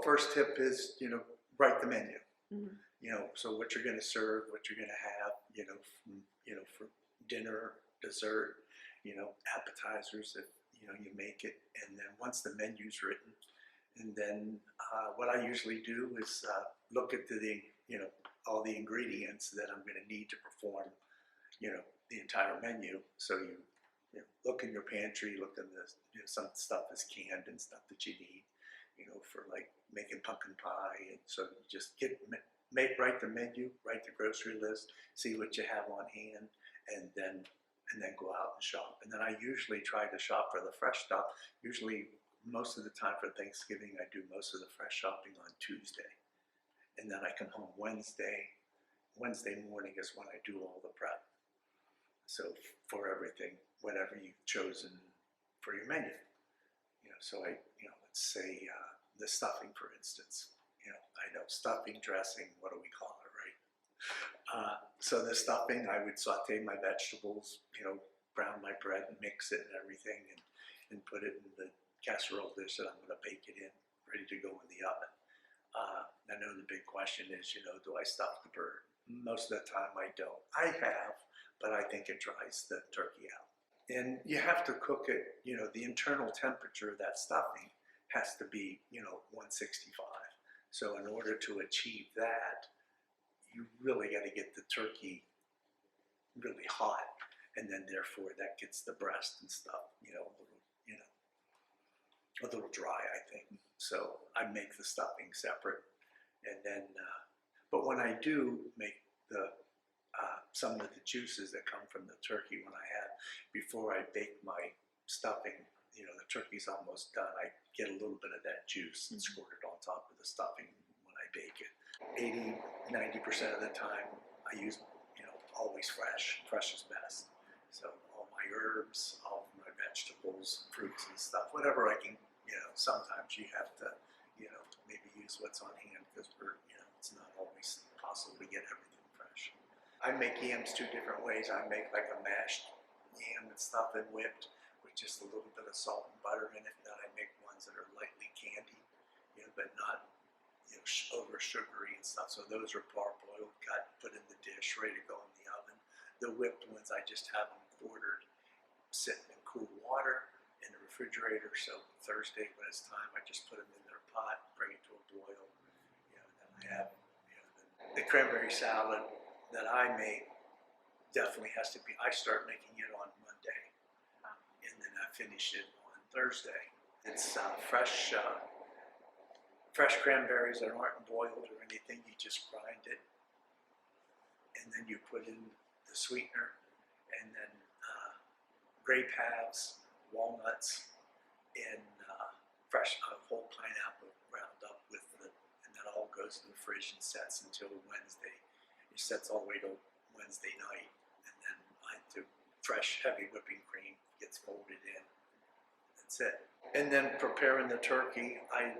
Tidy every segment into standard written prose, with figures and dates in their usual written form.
first tip is, write the menu. Mm-hmm. So what you're going to serve, what you're going to have, for dinner, dessert, appetizers if, you make it. And then once the menu's written, and then what I usually do is look at all the ingredients that I'm going to need to perform, the entire menu. So you look in your pantry, look in the, some stuff is canned and stuff that you need, for like making pumpkin pie. And so you just write the menu, write the grocery list, see what you have on hand, and then go out and shop. And then I usually try to shop for the fresh stuff. Usually, most of the time for Thanksgiving, I do most of the fresh shopping on Tuesday. And then I come home Wednesday. Wednesday morning is when I do all the prep. So for everything, whatever you've chosen for your menu. So let's say the stuffing, for instance. I know stuffing, dressing, what do we call it, right? So the stuffing, I would saute my vegetables, brown my bread and mix it and everything, and put it in the casserole dish that I'm going to bake it in, ready to go in the oven. I know the big question is, do I stuff the bird? Most of the time I don't. I have, but I think it dries the turkey out. And you have to cook it, the internal temperature of that stuffing has to be, 165. So in order to achieve that, you really got to get the turkey really hot, and then therefore that gets the breast and stuff, a little dry, I think. So I make the stuffing separate, and then, but when I do make the some of the juices that come from the turkey, before I bake my stuffing, the turkey's almost done, I get a little bit of that juice and squirt it on top of the stuffing when I bake it. 80–90% of the time I use, always fresh. Fresh is best. So all my herbs, all my vegetables, fruits and stuff, whatever I can, sometimes you have to, maybe use what's on hand because it's not always possible to get everything fresh. I make yams two different ways. I make like a mashed yam and stuff and whipped with just a little bit of salt and butter in it. And then I make ones that are lightly candied, but not over sugary and stuff. So those are parboiled, cut, put in the dish, ready to go in the oven. The whipped ones, I just have them quartered, sitting in cool water in the refrigerator. So Thursday when it's time, I just put them in their pot, bring it to a boil. And then I have the cranberry salad that I make. Definitely has to be, I start making it on Monday, and then I finish it on Thursday. It's fresh cranberries that aren't boiled or anything. You just grind it, and then you put in the sweetener, and then grape halves, walnuts, and fresh whole pineapple ground up with it, and that all goes in the fridge and sets until Wednesday. It sets all the way to Wednesday night, and then the fresh heavy whipping cream gets folded in. That's it. And then preparing the turkey, I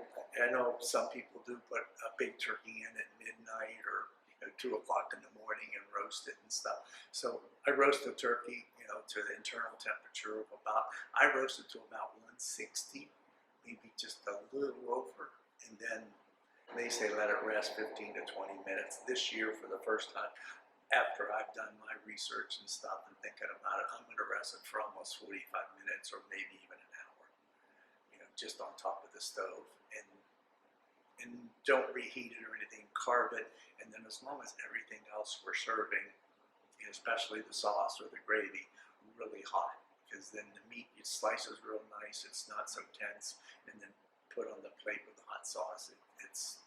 know some people do put a big turkey in at midnight or 2 o'clock in the morning and roast it and stuff. So I roast the turkey, to the internal temperature of I roast it to about 160, maybe just a little over, and then they say let it rest 15 to 20 minutes. This year, for the first time, after I've done my research and stuff and thinking about it, I'm going to rest it for almost 45 minutes or maybe even an hour, just on top of the stove. And don't reheat it or anything, carve it, and then as long as everything else we're serving, especially the sauce or the gravy, really hot, because then the meat, it slices real nice, it's not so tense, and then put on the plate with the hot sauce. It's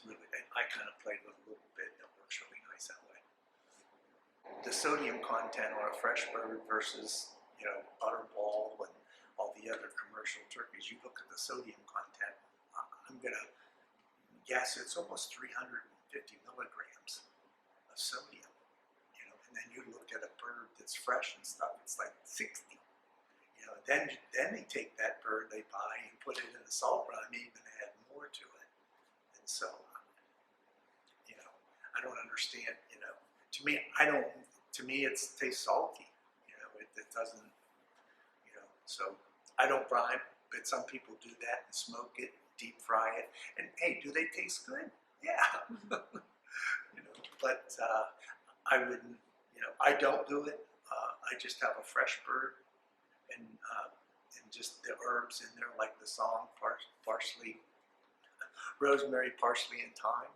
really, I kind of played with a little bit, it works really nice that way. The sodium content on a fresh bird versus, butterball and all the other commercial turkeys, you look at the sodium content, I'm gonna guess it's almost 350 milligrams of sodium, and then you look at a bird that's fresh and stuff, it's like 60. Then they take that bird they buy and put it in a salt run, even add more to it. And so, I don't understand, to me it tastes salty, it doesn't, so I don't brine, but some people do that and smoke it, deep fry it. And hey, do they taste good? Yeah. But I wouldn't, I don't do it. I just have a fresh bird and just the herbs in there, like the song, parsley, rosemary, parsley, and thyme.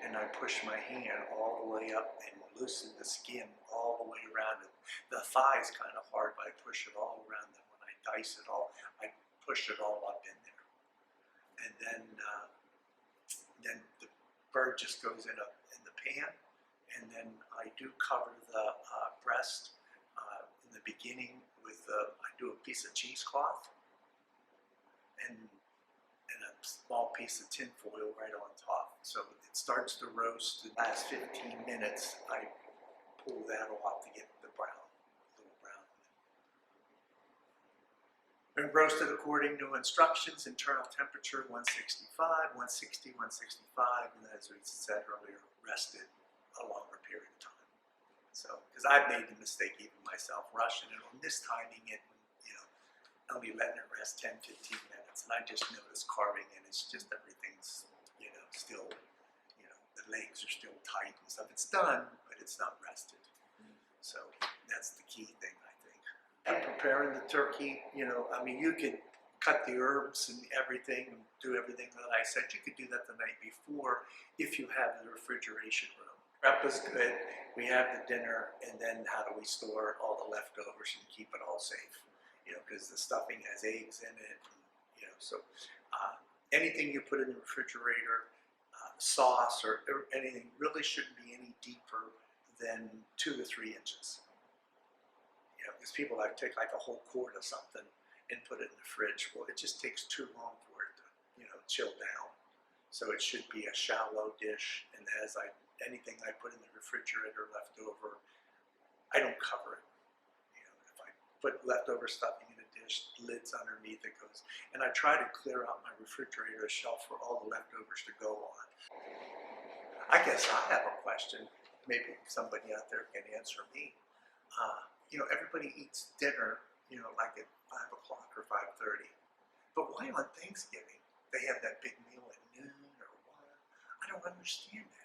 And I push my hand all the way up and loosen the skin all the way around it. The thigh is kind of hard, but I push it all around them. When I dice it all, I push it all up in there. And then the bird just goes in the pan. And then I do cover the breast in the beginning with I do a piece of cheesecloth and a small piece of tin foil right on top. So it starts to roast. The last 15 minutes, I pull that off to get the brown, little brown. And roasted according to instructions, internal temperature 165, 160, 165, and as we said earlier, rested a longer period of time. So, because I've made the mistake even myself, rushing it or mistiming it, only letting it rest 10, 15 minutes, and I just noticed carving and it's just everything's, still, the legs are still tight and stuff. It's done, but it's not rested. So that's the key thing, I think. And preparing the turkey, you could cut the herbs and everything and do everything that I said. You could do that the night before if you have the refrigeration room. Prep is good. We have the dinner, and then how do we store all the leftovers and keep it all safe? Because the stuffing has eggs in it. So anything you put in the refrigerator, sauce or anything, really shouldn't be any deeper than 2 to 3 inches. Because people take like a whole quart of something and put it in the fridge. Well, it just takes too long for it to, chill down. So it should be a shallow dish, and as anything I put in the refrigerator left over, I don't cover it. If I put leftover stuffing in a dish, lids underneath it goes, and I try to clear out my refrigerator shelf for all the leftovers to go on. I guess I have a question. Maybe somebody out there can answer me. Everybody eats dinner, like at 5 o'clock or 5:30. But why on Thanksgiving they have that big meal at noon or 1? I don't understand that.